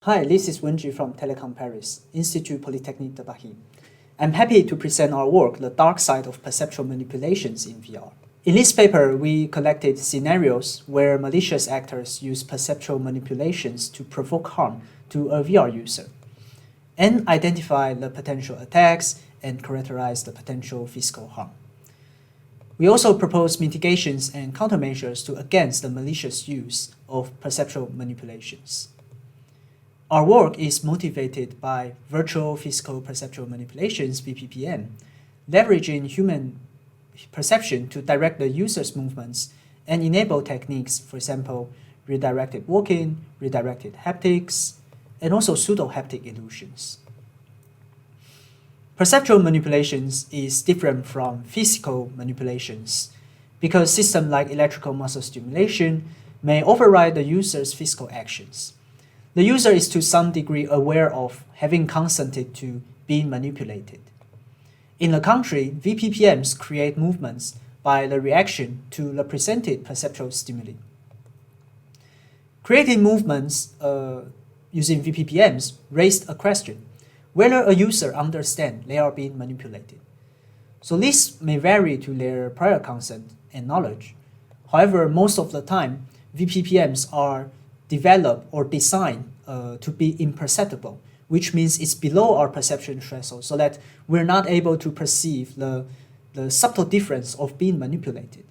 Hi, this is Wen-Jie from Telecom Paris, Institut Polytechnique de Paris. I'm happy to present our work, The Dark Side of Perceptual Manipulations in VR. In this paper, we collected scenarios where malicious actors use perceptual manipulations to provoke harm to a VR user, and identify the potential attacks and characterize the potential physical harm. We also propose mitigations and countermeasures to against the malicious use of perceptual manipulations. Our work is motivated by virtual physical perceptual manipulations, VPPM, leveraging human perception to direct the user's movements and enable techniques, for example, redirected walking, redirected haptics, and also pseudo-haptic illusions. Perceptual manipulations is different from physical manipulations because systems like electrical muscle stimulation may override the user's physical actions. The user is to some degree aware of having consented to being manipulated. In the contrary, VPPMs create movements by the reaction to the presented perceptual stimuli. Creating movements using VPPMs raised a question whether a user understands they are being manipulated. So this may vary to their prior consent and knowledge. However, most of the time, VPPMs are developed or designed to be imperceptible, which means it's below our perception threshold so that we're not able to perceive the subtle difference of being manipulated.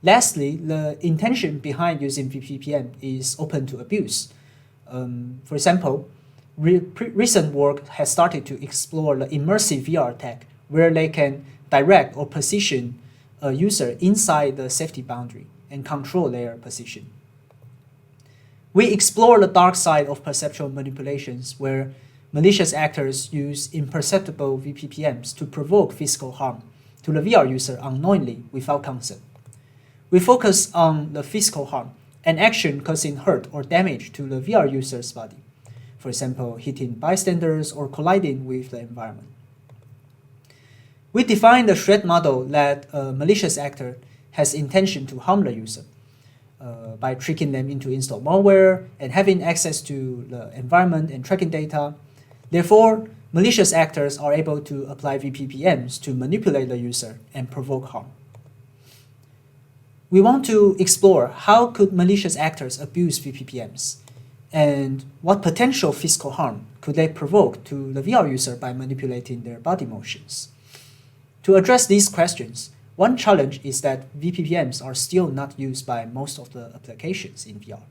Lastly, the intention behind using VPPM is open to abuse. For example, recent work has started to explore the immersive VR attack where they can direct or position a user inside the safety boundary and control their position. We explore the dark side of perceptual manipulations where malicious actors use imperceptible VPPMs to provoke physical harm to the VR user unknowingly without consent. We focus on the physical harm, an action causing hurt or damage to the VR user's body, for example, hitting bystanders or colliding with the environment. We define the threat model that a malicious actor has intention to harm the user. By tricking them into install malware and having access to the environment and tracking data. Therefore, malicious actors are able to apply VPPMs to manipulate the user and provoke harm. We want to explore how could malicious actors abuse VPPMs and what potential physical harm could they provoke to the VR user by manipulating their body motions. To address these questions, one challenge is that VPPMs are still not used by most of the applications in VR.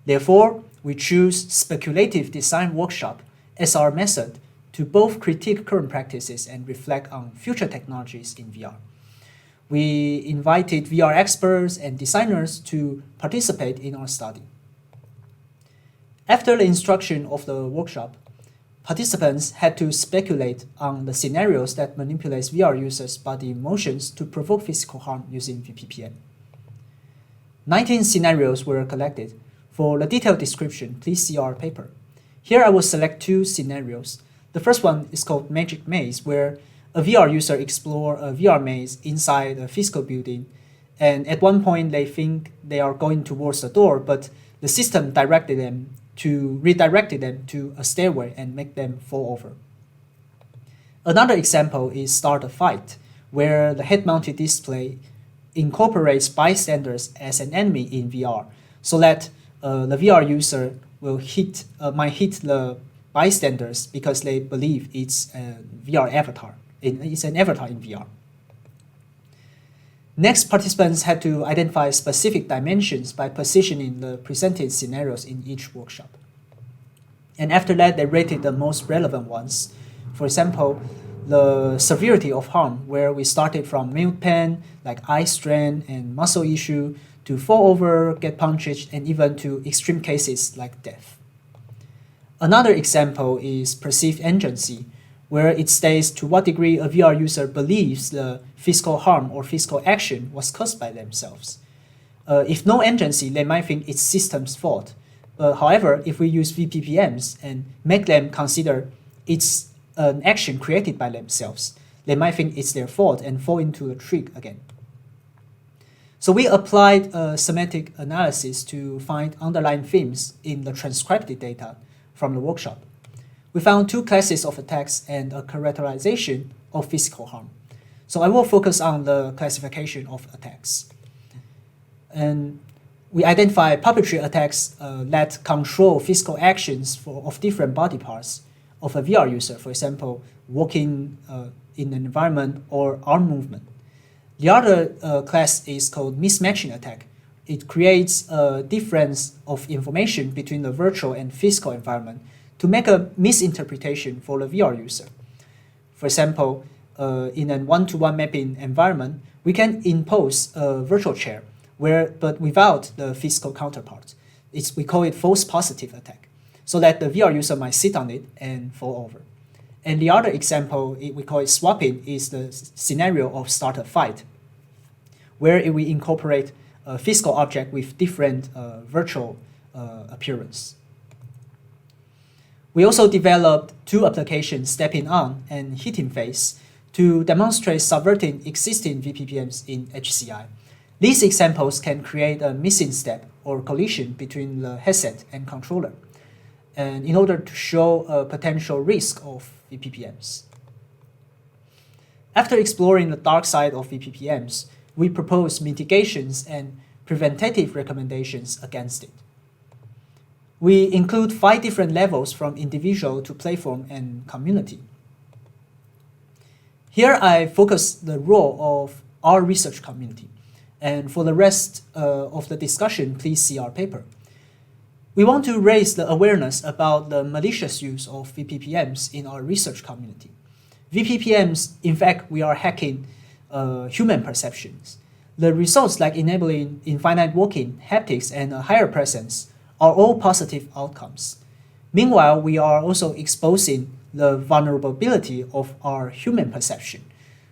Therefore, we choose speculative design workshop as our method to both critique current practices and reflect on future technologies in VR. We invited VR experts and designers to participate in our study. After the instruction of the workshop, participants had to speculate on the scenarios that manipulate VR users' body motions to provoke physical harm using VPPM. 19 scenarios were collected. For the detailed description, please see our paper. Here I will select two scenarios. The first one is called Magic Maze, where a VR user explores a VR maze inside a physical building, and at one point they think they are going towards the door, but the system redirected them to a stairway and make them fall over. Another example is Start a Fight, where the head-mounted display incorporates bystanders as an enemy in VR, so that the VR user will might hit the bystanders because they believe it's a VR avatar. It's an avatar in VR. Next, participants had to identify specific dimensions by positioning the presented scenarios in each workshop. And after that, they rated the most relevant ones. For example, the severity of harm, where we started from mild pain, like eye strain and muscle issue, to fall over, get punched, and even to extreme cases like death. Another example is perceived agency, where it states to what degree a VR user believes the physical harm or physical action was caused by themselves. If no agency, they might think it's system's fault. However, if we use VPPMs and make them consider it's an action created by themselves, they might think it's their fault and fall into a trick again. So we applied a semantic analysis to find underlying themes in the transcribed data from the workshop. We found two classes of attacks and a characterization of physical harm. So I will focus on the classification of attacks. And we identify puppetry attacks that control physical actions of different body parts of a VR user, for example, walking in an environment or arm movement. The other class is called mismatching attack. It creates a difference of information between the virtual and physical environment to make a misinterpretation for the VR user. For example, in a one-to-one mapping environment, we can impose a virtual chair, but without the physical counterpart. We call it false positive attack, so that the VR user might sit on it and fall over. And the other example, we call it swapping, is the scenario of start a fight, where we incorporate a physical object with different virtual appearance. We also developed two applications, stepping on and hitting face, to demonstrate subverting existing VPPMs in HCI. These examples can create a missing step or collision between the headset and controller, and in order to show a potential risk of VPPMs. After exploring the dark side of VPPMs, we propose mitigations and preventative recommendations against it. We include 5 different levels from individual to platform and community. Here I focus the role of our research community, and for the rest of the discussion, please see our paper. We want to raise the awareness about the malicious use of VPPMs in our research community. VPPMs, in fact, we are hacking human perceptions. The results like enabling infinite walking, haptics, and a higher presence are all positive outcomes. Meanwhile, we are also exposing the vulnerability of our human perception.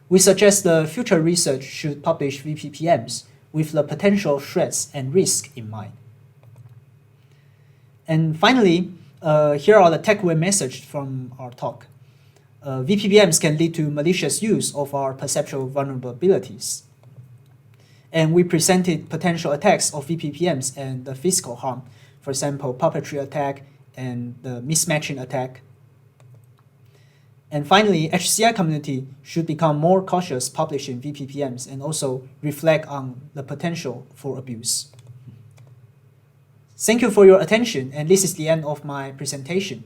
We suggest the future research should publish VPPMs with the potential threats and risks in mind. And finally, here are the takeaway messages from our talk. VPPMs can lead to malicious use of our perceptual vulnerabilities. And we presented potential attacks of VPPMs and the physical harm, for example, puppetry attack and the mismatching attack. And finally, HCI community should become more cautious publishing VPPMs and also reflect on the potential for abuse. Thank you for your attention, and this is the end of my presentation.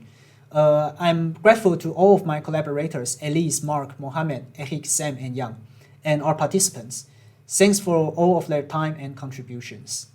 I'm grateful to all of my collaborators, Elise, Mark, Mohamed, Eric, Sam, and Yang, and our participants. Thanks for all of their time and contributions.